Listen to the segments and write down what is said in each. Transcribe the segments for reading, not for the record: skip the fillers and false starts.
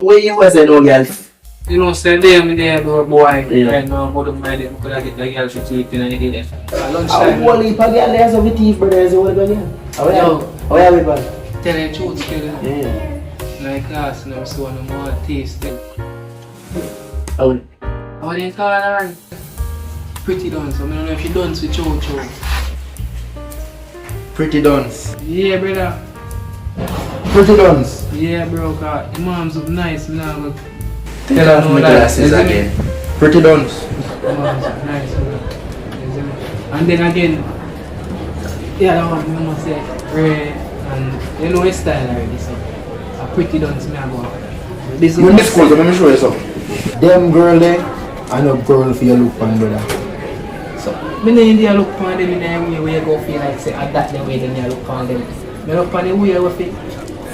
Where you was no girl? You know, say them there do a boy. Right now, more than mine, could I get the girl to sleep in and they did it. Lunchtime. What if I get there's a thief, but there's a girl again? How are we, man? Tell the truth, still. Yeah. Like class, now, so no more taste still. How do you call her? Pretty Dunce. I don't know if she dance with Cho. Pretty Dunce. Yeah, brother. Pretty Dunce. Yeah, bro, cause the mom's look nice now. Tell her my glasses again. Pretty Dunce. The mom's look nice, bro. And then again, the other one, I must say, Ray, and you know his style already, so a Pretty Dunce, me about. This is let me show you something. Them girl there, I know girl for your look on, brother. So, me know India look on them in the way where you go feel like say that the way then you look on them. Me look on the way you feel,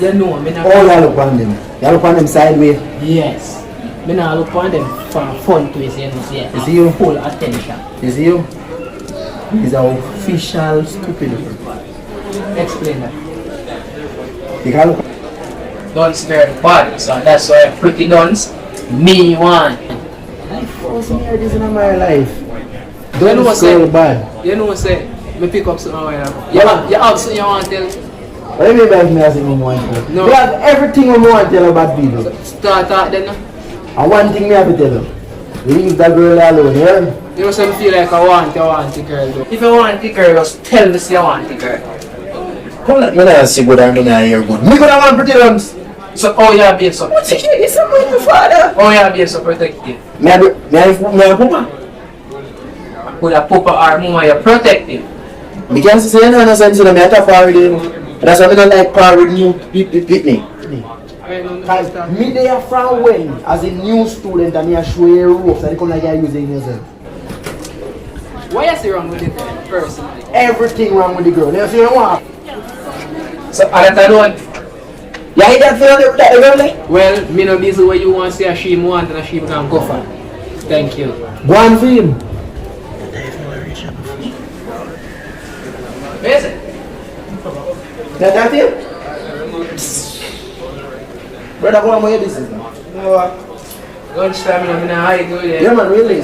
you know, me not. All you look on them. You look on them sideways. Yes. Me not look on them for fun twist, you know, see. You see you? Full attention. You see you? He's an official stupid. Explain that. You can look. Dunce very bad, so that's why Pretty Dunce, me one. I first hear this in my life. You know what Dunce girl bad. You know what say? Me pick up something right now. You have something you want to tell? What do you mean by me as a want to tell? No. We have everything we want to tell about people. Start out then. And one thing me have to tell you. Leave that girl alone, yeah? You know some feel like I want the girl though. If you want the girl, just tell me say you want the girl. Come on, you're not see good and you're not here good. Me gonna want Pretty Dunce. So, oh yeah, being so protective. It's a my father. Oh yeah, being so protective. Me a papa. With a papa or mama, you're protective. Me can't say you know sense in me a talk already. That's why I don't like power with new people. Cause me there from when as a new student and me a show you ropes and they come like you're using yourself. What you see wrong with the person? Everything wrong with the girl. You see what? So I don't know. Yeah, you don't feel that girl like? Well, me know this is what you want to say a she want and a she can go for. Thank you. Go on for him. Where is it? That's it? Brother, go on with your business now. No. Lunchtime, I'm in a high do it. Yeah man, really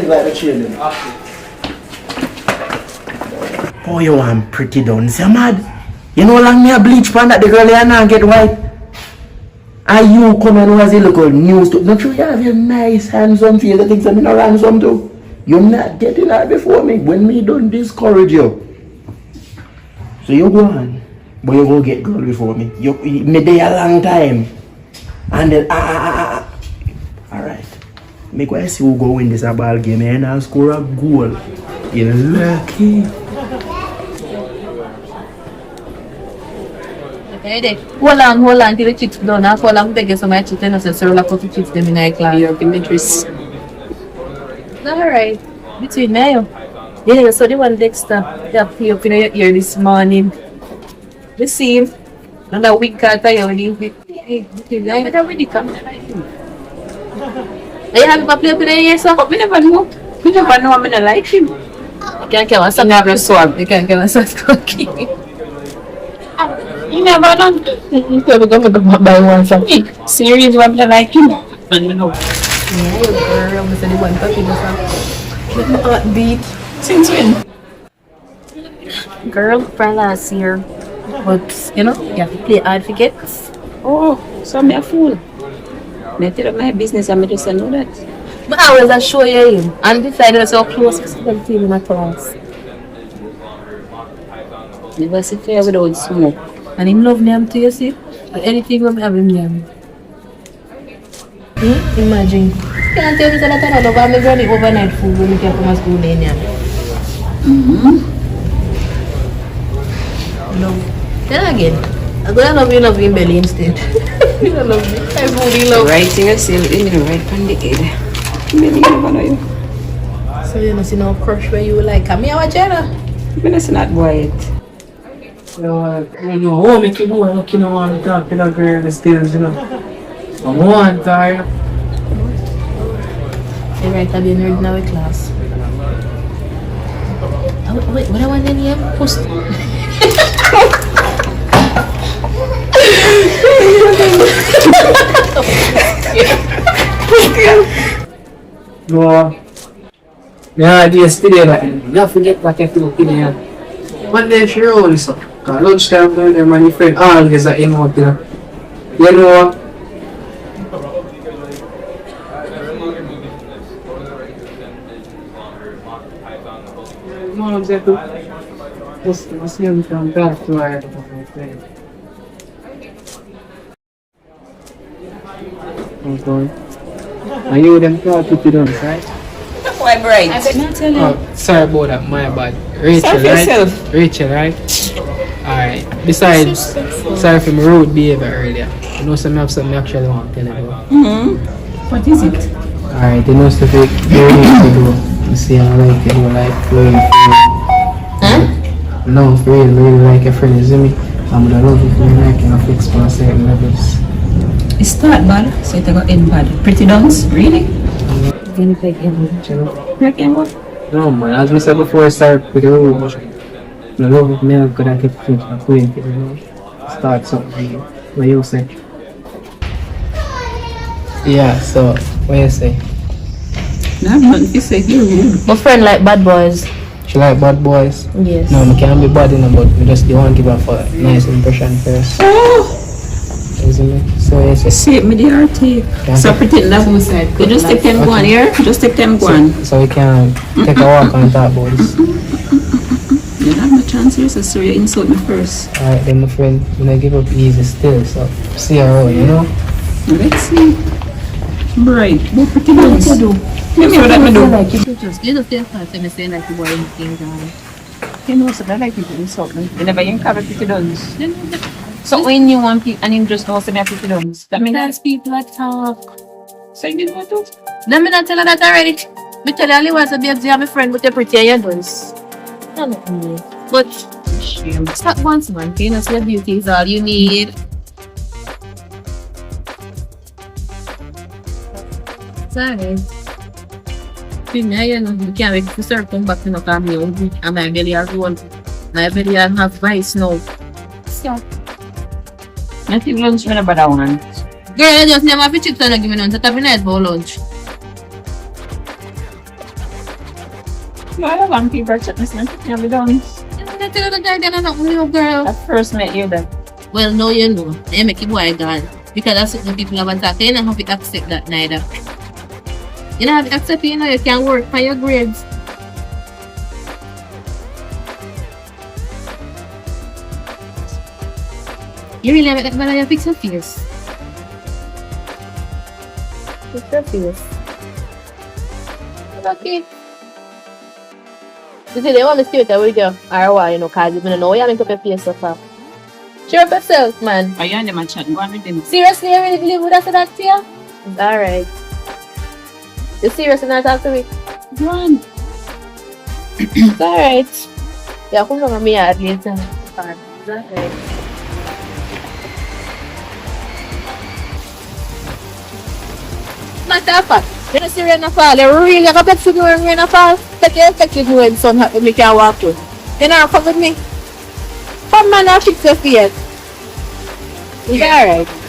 like the children. Oh, you want Pretty Dunce, you mad? You know long me a bleach pan that the girl here now get white. And you come and was a little news to not sure you have your nice handsome face, the things I'm not handsome too. You're not getting that before me. When me don't discourage you. So you go on. But you go get girl before me. You me there a long time. And then alright. Make why see who go win this a ball game and I'll score a goal. You're lucky. Hey there. Hold on till the chicks done. I'll call and beg you so my chicks and I say, sir, I'll put the chicks them in our class. You're in Idris. Alright. Between me and you. Yeah, so the one Dexter, they have pay up in your ear this morning. We see him. And a week after you leave it. Hey, I better really come. Are you happy to play up in your ear, sir? We never know. We never know I'm going to like him. You can't kill us. You never swab. You can't kill us. You never know. You never go buy one from me. Serious, I'm not like him. I don't know. Yeah, girl, I'm the one talking to some. Let my heart beat. Since when? Girl, from last year. But, you know, you have to play hard to get. Oh, so I'm a fool. I tell my business, I just know that. But I was show you him and decided so close to the team in my class. Never sit there without smoke. And him love them too, you see? Anything we have him them. Imagine. You can't tell me that I don't know running overnight food when you can come to school in here. Love. Then again, I'm gonna love you in belly instead. You don't love me. I really love you. Right to yourself, you know, right on the head. Maybe you never know you. So you don't see no crush where you like, come here, Jenna. I'm not not white. You know, oh, make you know, look, you know, want to talk to that girl, the stills, you know. I want her. You're right, I'll be a nerd in our class. Wait, what I want to name? Post. No. Yeah, yesterday like, yeah, forget what I feel in here. But then she rolls up. Lunchtime down there, my friend always at in out there. You know, no, I'm saying to just him from back to my friend. Okay. Are you them proud to them, right? Why bright? Oh, sorry about that, my bad. Rachel, Serve right? yourself. Rachel, right? Alright. Besides, sorry for my rude behavior earlier. You know something I have something I actually want to tell you about. What is it? Alright, you know stuff you need to do. You see, I like it, you like playing for Huh? no, for real, really like your friend, you see me? I'm gonna love you for me, like, you know, fix for certain levels. It start bad, so it got end bad. Pretty Dunce? Really? You know? No, man, as we said before, I start with the road. The love of me, I'm gonna keep things acquainted, you know? Start something, what you say? Yeah, so, what you say? No, man, you say you're rude. My friend like bad boys. She like bad boys? Yes. No, I can't be bad enough, but we just want to give her a nice impression first. Oh! Isn't it? So, what you say? See me the RT. So pretend that was said. You just take them one here. Just take them one. So we can take a walk and talk about this. You don't have no chance here, so you insult me first. Alright then, my friend, I'm gonna give up easy still, so see her out, you know? Let's see. Bright. What pretty Dunce? Let me know that me do. You just feel fast and say like you want anything down. You know, so I like people insult me. You never even cover Pretty Dunce. So when you want people and you just know some Pretty Dunce, that means That's people that talk. So you didn't want to? let me not tell her that already. Me tell her only once to be a my friend with your pretty and your dunce. I don't know. But Shame. stop once man, you know, so your beauty is all you need. Sorry. You know, you can't wait for sir come back to no come here. And my belly has one. My belly has have vice now. So, I think lunch me never that one. girl, I just never have a chips and give me none. So have a nice bowl lunch. No, I don't want people to listen. I think never done. I tell you the guy that I'm not new girl. I first met you then. Well, no, you know. They make you boy gone. Because that's what the people have attacked. You don't have to accept that neither. You don't have to accept it, you know, you can work for your grades. You really have that bad, you fix your face. Fix your face. Okay. You see, they want me to stay with you with you. Or what, you know, because you don't know why you make up your face so far. Cheer up yourself, man. Are you and them a chat? Go on with them. Seriously, you really believe what I said that to you? It's alright. You serious and not talk to me? Go on. It's alright. Yeah, come from me at later. It's alright. Matter of fact, you don't see rain fall. You really got to see when rain fall. Take your effective when sun hot when you can walk through. You know, come with me. Come man, I'll fix your face. It's alright.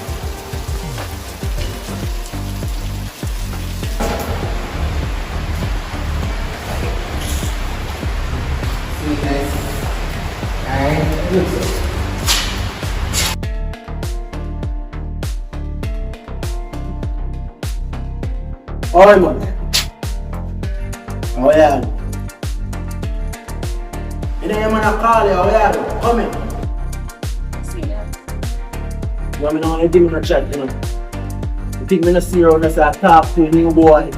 Oi, man. How are you? You know, man, I call you. How are you? Come in. You want me to know anything in the chat, you know? You think me not see you around and say I talk to a new boy?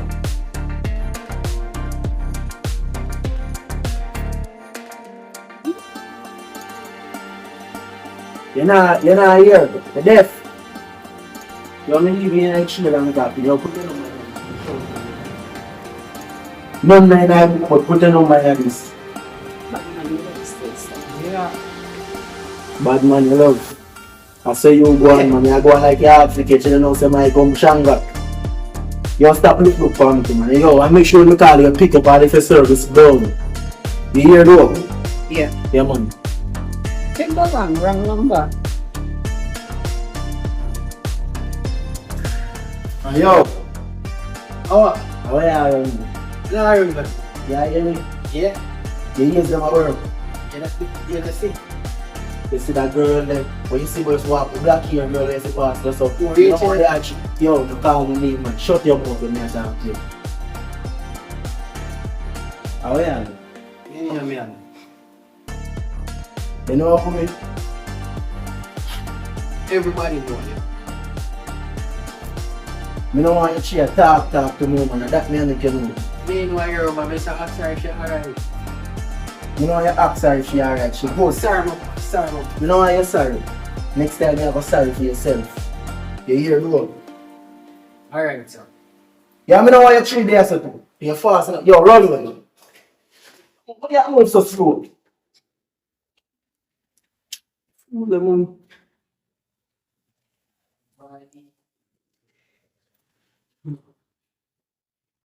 You're not here. You're deaf. You want me to leave you in a chair and talk to you? Put your number. None of them, but put your number like this. Yeah. Bad man, you love. I say you go on, man. I go on like you have to catch you know, say my come shanga. You stop look for me, man. Yo, I make sure you call you pick up all the service down. You hear though? Yeah. Yeah, man. Take the wrong number. Yo, Oh, how are you? no, I remember. Yeah, you hear me? Yeah, You use them at work. yeah, that's it. You see that girl there? When you see boys walk, the black hair girl is the pastor. So, Oh, you you know tell what me. they actually, yo, you call me name, man. Shut your mouth when I talk to you. How are you? Yeah, man. You know what I mean? Everybody know it. I don't want you to talk to me, man. That me and you know. Me know I hear my Mr. Oxford, she alright. I don't want you to ask her if she alright. She goes. Sorry, man. Sorry, man. I don't want you sorry. Next time you have a sorry for yourself. You hear me? Alright, sir. Yeah, I don't want you 3 days or 2. You're fast enough. Yo, run with me. Why you move so slow? Fool, man.